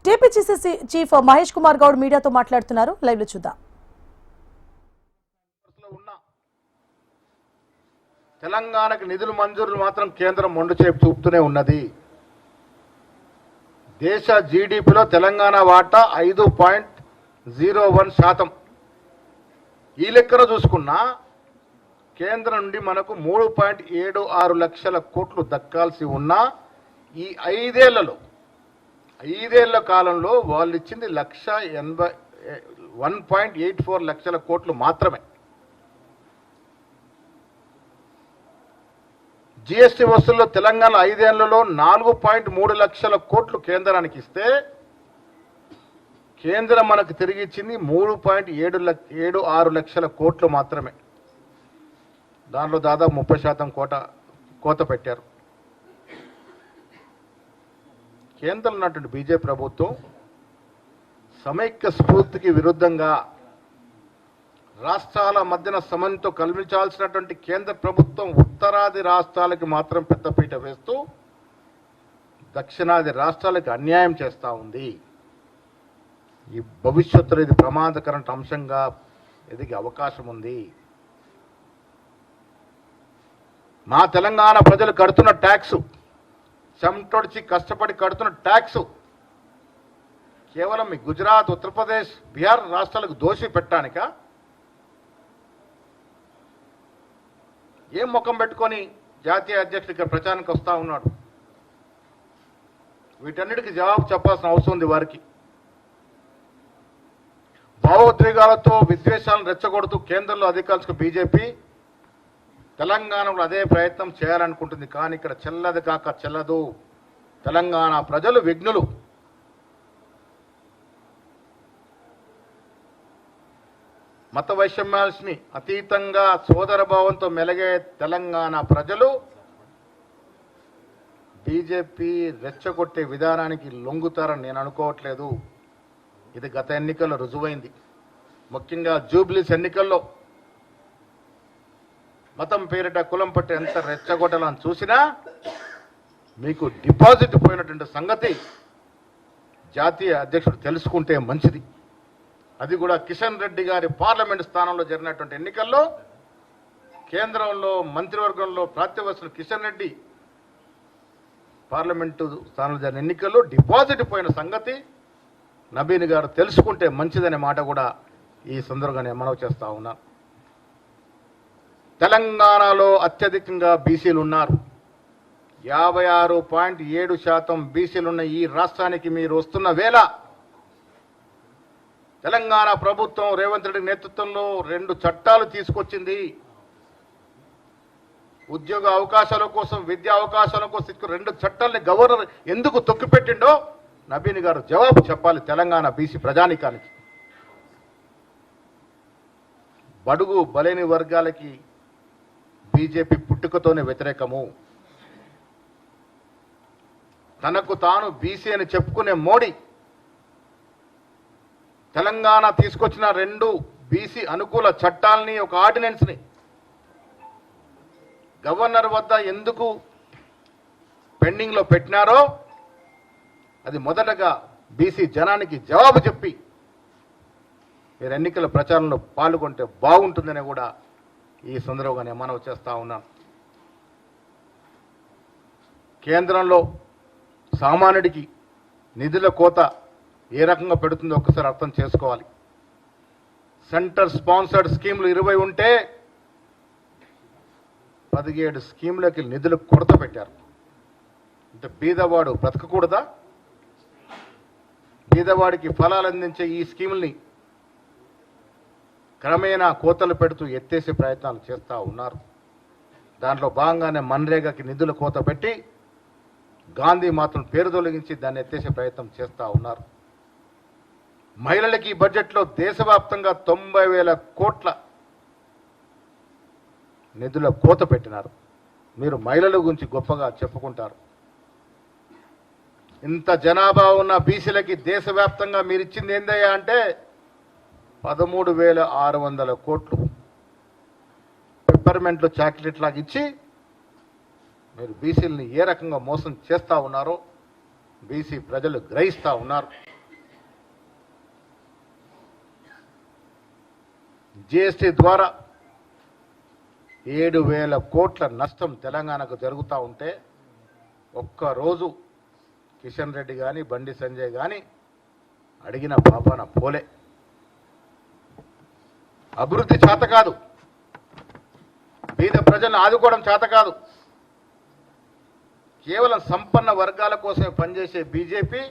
TPCC chief Mahesh Kumar Goud మీడియాతో మాట్లాడుతున్నారు. Live లో చూద్దాం. తెలంగాణకు నిధులు మంజూరులు మాత్రం కేంద్రం మొండు చేపు చూపుతూనే ఉన్నది. దేశ జీడీపీలో తెలంగాణ వాటా 5.01%. ఈ లెక్కన చూసుకున్నా కేంద్రం నుండి మనకు 3.76 లక్షల కోట్లు దక్కాల్సి ఉన్నా ఈ ఐదేళ్ల కాలంలో వాళ్ళు ఇచ్చింది 1.84 లక్షల కోట్లు మాత్రమే. జిఎస్టీ వసూల్లో తెలంగాణ 5 ఏళ్లలో 4.3 లక్షల కోట్లు కేంద్రానికి ఇస్తే కేంద్రం మనకు తిరిగి ఇచ్చింది 3.76 లక్షల కోట్లు మాత్రమే. దానిలో దాదాపు 30% కోత పెట్టారు. కేంద్రంలో ఉన్నటువంటి బీజేపీ ప్రభుత్వం సమైక్య స్ఫూర్తికి విరుద్ధంగా రాష్ట్రాల మధ్యన సమన్వయంతో కల్పించాల్సినటువంటి కేంద్ర ప్రభుత్వం ఉత్తరాది రాష్ట్రాలకి మాత్రం పెద్దపీట వేస్తూ దక్షిణాది రాష్ట్రాలకు అన్యాయం చేస్తూ ఉంది. ఈ భవిష్యత్తులో ఇది ప్రమాదకరమైన అంశంగా ఎదిగే అవకాశం ఉంది. మా తెలంగాణ ప్రజలు కడుతున్న ట్యాక్సు, చెమటొడిచి కష్టపడి కడుతున్న ట్యాక్సు కేవలం మీ గుజరాత్, ఉత్తరప్రదేశ్, బీహార్ రాష్ట్రాలకు దోషి పెట్టడానిక? ఏం ముఖం పెట్టుకొని జాతీయ అధ్యక్షుడు ఇక్కడ ప్రచారానికి వస్తూ ఉన్నాడు? వీటన్నిటికీ జవాబు చెప్పాల్సిన అవసరం ఉంది వారికి. భావోద్వేగాలతో విద్వేషాలను రెచ్చగొడుతూ కేంద్రంలో అధికారులకు బీజేపీ తెలంగాణలో అదే ప్రయత్నం చేయాలనుకుంటుంది. కానీ ఇక్కడ చెల్లదు కాక చెల్లదు. తెలంగాణ ప్రజలు విఘ్నులు. మత వైషమ్యాల్ని అతీతంగా సోదరభావంతో మెలిగే తెలంగాణ ప్రజలు బీజేపీ రెచ్చగొట్టే విధానానికి లొంగుతారని నేను అనుకోవట్లేదు. ఇది గత ఎన్నికల్లో రుజువైంది. ముఖ్యంగా జూబ్లీస్ ఎన్నికల్లో మతం పేరిట కులం పట్టి ఎంత రెచ్చగొట్టాలని చూసినా మీకు డిపాజిట్ పోయినటువంటి సంగతి జాతీయ అధ్యక్షుడు తెలుసుకుంటే మంచిది. అది కూడా కిషన్ రెడ్డి గారి పార్లమెంట్ స్థానంలో జరిగినటువంటి ఎన్నికల్లో కేంద్రంలో మంత్రివర్గంలో ప్రాతివస్తున్న కిషన్ రెడ్డి పార్లమెంటు స్థానంలో జరిగిన ఎన్నికల్లో డిపాజిట్ పోయిన సంగతి నబీన్ గారు తెలుసుకుంటే మంచిదనే మాట కూడా ఈ సందర్భంగా నేను మనవి చేస్తా ఉన్నాను. తెలంగాణలో అత్యధికంగా బీసీలు ఉన్నారు. 56.7% బీసీలున్న ఈ రాష్ట్రానికి మీరు వస్తున్న వేళ తెలంగాణ ప్రభుత్వం రేవంత్ రెడ్డి నేతృత్వంలో 2 చట్టాలు తీసుకొచ్చింది. ఉద్యోగ అవకాశాల కోసం, విద్యా అవకాశాల కోసం 2 చట్టాలని గవర్నర్ ఎందుకు తొక్కిపెట్టిండో నబీన్ గారు జవాబు చెప్పాలి తెలంగాణ బీసీ ప్రజానికానికి. బడుగు బలైన వర్గాలకి బీజేపీ పుట్టుకతోనే వ్యతిరేకము. తనకు తాను బీసీ అని చెప్పుకునే మోడీ తెలంగాణ తీసుకొచ్చిన 2 బీసీ అనుకూల చట్టాలని, ఒక ఆర్డినెన్స్ని గవర్నర్ వద్ద ఎందుకు పెండింగ్లో పెట్టినారో అది మొదటగా బీసీ జనానికి జవాబు చెప్పి మీరు ఎన్నికల ప్రచారంలో పాల్గొంటే బాగుంటుందని కూడా ఈ సందర్భంగా నేను మనవి చేస్తా ఉన్నాను. కేంద్రంలో సామాన్యుడికి నిధుల కోత ఏ రకంగా పెడుతుందో ఒక్కసారి అర్థం చేసుకోవాలి. సెంటర్ స్పాన్సర్డ్ స్కీములు 20 ఉంటే 17 స్కీములకి నిధులు కొరత పెట్టారు. అంటే బీదవాడు బ్రతకకూడదా? బీదవాడికి ఫలాలు అందించే ఈ స్కీముల్ని క్రమేణా కోతలు పెడుతూ ఎత్తేసే ప్రయత్నాలు చేస్తూ ఉన్నారు. దాంట్లో భాగంగానే మన్రేగాకి నిధుల కోత పెట్టి గాంధీ మాత్రం పేరు తొలగించి దాన్ని ఎత్తేసే ప్రయత్నం చేస్తూ ఉన్నారు. మహిళలకి ఈ బడ్జెట్లో దేశవ్యాప్తంగా 90,000 కోట్ల నిధుల కోత పెట్టినారు. మీరు మహిళల గురించి గొప్పగా చెప్పుకుంటారు. ఇంత జనాభా ఉన్న బీసీలకి దేశవ్యాప్తంగా మీరు ఇచ్చింది ఏందయ్యా అంటే 13,600 కోట్లు పెప్పర్మెంట్లో చాక్లెట్ లాగా ఇచ్చి మీరు బీసీలని ఏ రకంగా మోసం చేస్తూ ఉన్నారో బీసీ ప్రజలు గ్రహిస్తూ ఉన్నారు. జిఎస్టీ ద్వారా 7,000 కోట్ల నష్టం తెలంగాణకు జరుగుతూ ఉంటే ఒక్కరోజు కిషన్ రెడ్డి కానీ బండి సంజయ్ కానీ అడిగిన పాపాన పోలే. అభివృద్ధి చేత కాదు, బీద ప్రజలను ఆదుకోవడం చేత కాదు, కేవలం సంపన్న వర్గాల కోసమే పనిచేసే బీజేపీ